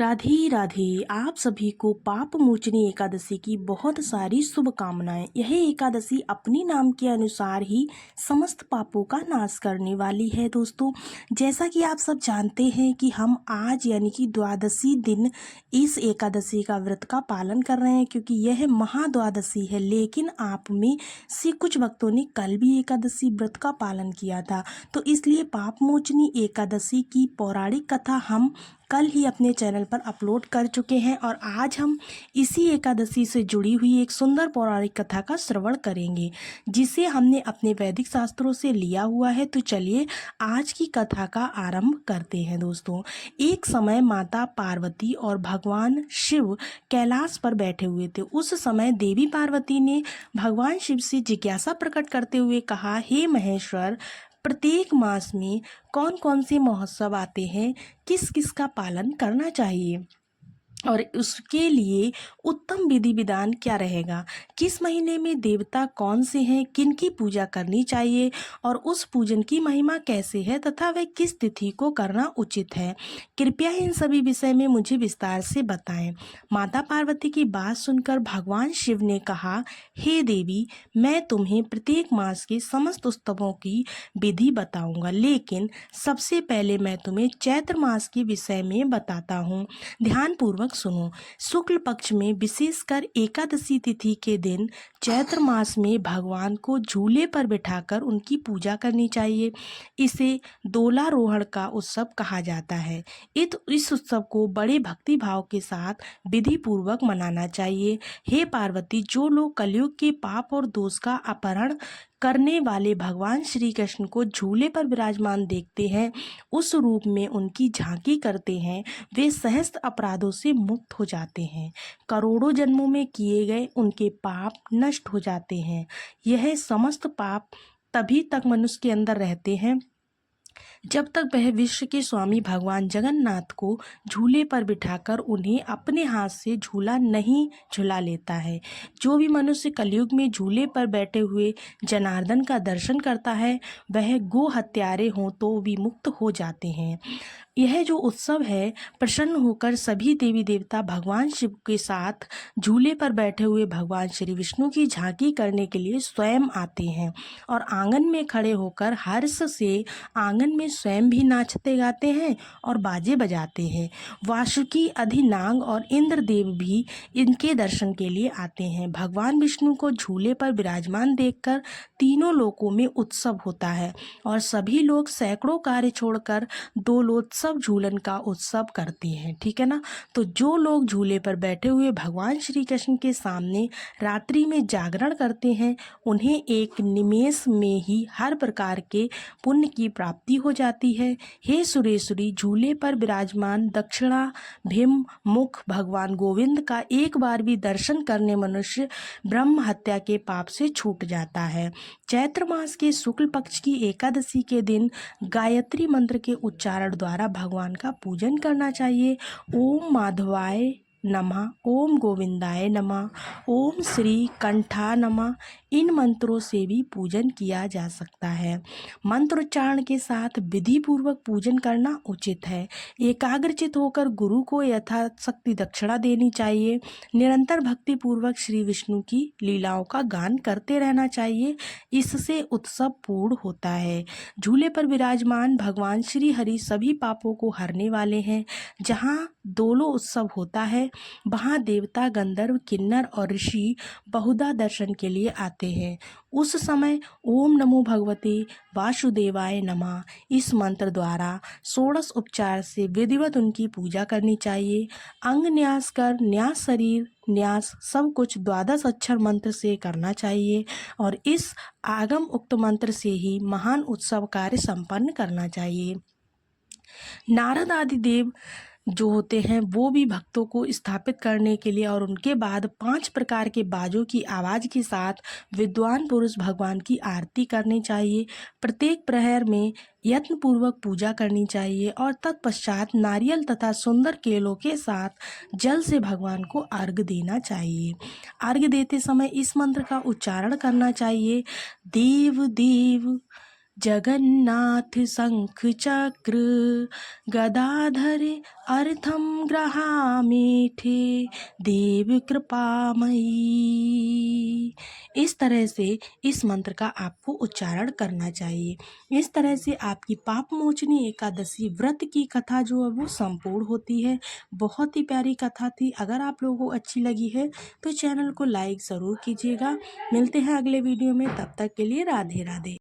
राधे राधे। आप सभी को पाप मोचनी एकादशी की बहुत सारी शुभकामनाएं। यह एकादशी अपने नाम के अनुसार ही समस्त पापों का नाश करने वाली है। दोस्तों, जैसा कि आप सब जानते हैं कि हम आज यानी कि द्वादशी दिन इस एकादशी का व्रत का पालन कर रहे हैं, क्योंकि यह महाद्वादशी है। लेकिन आप में से कुछ भक्तों ने कल भी एकादशी व्रत का पालन किया था, तो इसलिए पाप मोचनी एकादशी की पौराणिक कथा हम कल ही अपने चैनल पर अपलोड कर चुके हैं और आज हम इसी एकादशी से जुड़ी हुई एक सुंदर पौराणिक कथा का श्रवण करेंगे, जिसे हमने अपने वैदिक शास्त्रों से लिया हुआ है। तो चलिए आज की कथा का आरंभ करते हैं। दोस्तों, एक समय माता पार्वती और भगवान शिव कैलाश पर बैठे हुए थे। उस समय देवी पार्वती ने भगवान शिव से जिज्ञासा प्रकट करते हुए कहा, हे महेश्वर, प्रत्येक मास में कौन कौन से महोत्सव आते हैं, किस किस का पालन करना चाहिए और उसके लिए उत्तम विधि विधान क्या रहेगा, किस महीने में देवता कौन से हैं, किन की पूजा करनी चाहिए और उस पूजन की महिमा कैसे है तथा वह किस तिथि को करना उचित है। कृपया इन सभी विषय में मुझे विस्तार से बताएं। माता पार्वती की बात सुनकर भगवान शिव ने कहा, हे देवी, मैं तुम्हें प्रत्येक मास के समस्त उत्सवों की विधि बताऊंगा, लेकिन सबसे पहले मैं तुम्हें चैत्र मास के विषय में बताता हूँ। ध्यानपूर्वक सुनो। शुक्ल पक्ष में विशेषकर एकादशी तिथि के दिन चैत्र मास में भगवान को झूले पर बिठाकर उनकी पूजा करनी चाहिए। इसे दोलारोहण का उत्सव कहा जाता है। इस उत्सव को बड़े भक्ति भाव के साथ विधि पूर्वक मनाना चाहिए। हे पार्वती, जो लोग कलयुग के पाप और दोष का अपहरण करने वाले भगवान श्री कृष्ण को झूले पर विराजमान देखते हैं, उस रूप में उनकी झांकी करते हैं, वे सहस्त्र अपराधों से मुक्त हो जाते हैं। करोड़ों जन्मों में किए गए उनके पाप नष्ट हो जाते हैं। यह समस्त पाप तभी तक मनुष्य के अंदर रहते हैं जब तक वह विश्व के स्वामी भगवान जगन्नाथ को झूले पर बिठाकर उन्हें अपने हाथ से झूला नहीं झुला लेता है। जो भी मनुष्य कलयुग में झूले पर बैठे हुए जनार्दन का दर्शन करता है, वह गो हत्यारे हों तो भी मुक्त हो जाते हैं। यह जो उत्सव है, प्रसन्न होकर सभी देवी देवता भगवान शिव के साथ झूले पर बैठे हुए भगवान श्री विष्णु की झांकी करने के लिए स्वयं आते हैं और आंगन में खड़े होकर हर्ष से आंगन में स्वयं भी नाचते गाते हैं और बाजे बजाते हैं। वासुकी, अधिनाग और इंद्रदेव भी इनके दर्शन के लिए आते हैं। भगवान विष्णु को झूले पर विराजमान देखकर तीनों लोकों में उत्सव होता है और सभी लोग सैकड़ों कार्य छोड़कर दोलोत्सव झूलन का उत्सव करते हैं। ठीक है ना। तो जो लोग झूले पर बैठे हुए भगवान श्री कृष्ण के सामने रात्रि में जागरण करते हैं, उन्हें एक निमेष में ही हर प्रकार के पुण्य की प्राप्ति हो जाती है। हे सुरेश्वरी, झूले पर विराजमान दक्षिणा भीम मुख भगवान गोविंद का एक बार भी दर्शन करने मनुष्य ब्रह्म हत्या के पाप से छूट जाता है। चैत्र मास के शुक्ल पक्ष की एकादशी के दिन गायत्री मंत्र के उच्चारण द्वारा भगवान का पूजन करना चाहिए। ओम माधवाय नमः, ओम गोविंदाय नमः, ओम श्री कंठा नमः, इन मंत्रों से भी पूजन किया जा सकता है। मंत्रोच्चारण के साथ विधि पूर्वक पूजन करना उचित है। एकाग्रचित होकर गुरु को यथाशक्ति दक्षिणा देनी चाहिए। निरंतर भक्ति पूर्वक श्री विष्णु की लीलाओं का गान करते रहना चाहिए। इससे उत्सव पूर्ण होता है। झूले पर विराजमान भगवान श्री हरि सभी पापों को हरने वाले हैं। जहाँ दोनों उत्सव होता है, वहाँ देवता, गंधर्व, किन्नर और ऋषि बहुधा दर्शन के लिए आते हैं। उस समय ओम नमो भगवते वासुदेवाय नमः इस मंत्र द्वारा 16 उपचार से विधिवत उनकी पूजा करनी चाहिए। अंग न्यास कर न्यास शरीर न्यास सब कुछ 12 अक्षर मंत्र से करना चाहिए और इस आगम उक्त मंत्र से ही महान उत्सव कार्य संपन्न करना चाहिए। नारद आदि देव जो होते हैं वो भी भक्तों को स्थापित करने के लिए और उनके बाद 5 प्रकार के बाजों की आवाज़ के साथ विद्वान पुरुष भगवान की आरती करनी चाहिए। प्रत्येक प्रहर में यत्नपूर्वक पूजा करनी चाहिए और तत्पश्चात नारियल तथा सुंदर केलों के साथ जल से भगवान को अर्घ्य देना चाहिए। अर्घ्य देते समय इस मंत्र का उच्चारण करना चाहिए। देव देव जगन्नाथ शंख चक्र गदाधर अर्थम ग्रहामेठे देव कृपामयी। इस तरह से इस मंत्र का आपको उच्चारण करना चाहिए। इस तरह से आपकी पाप मोचनी एकादशी व्रत की कथा जो है वो संपूर्ण होती है। बहुत ही प्यारी कथा थी। अगर आप लोगों को अच्छी लगी है तो चैनल को लाइक ज़रूर कीजिएगा। मिलते हैं अगले वीडियो में, तब तक के लिए राधे राधे।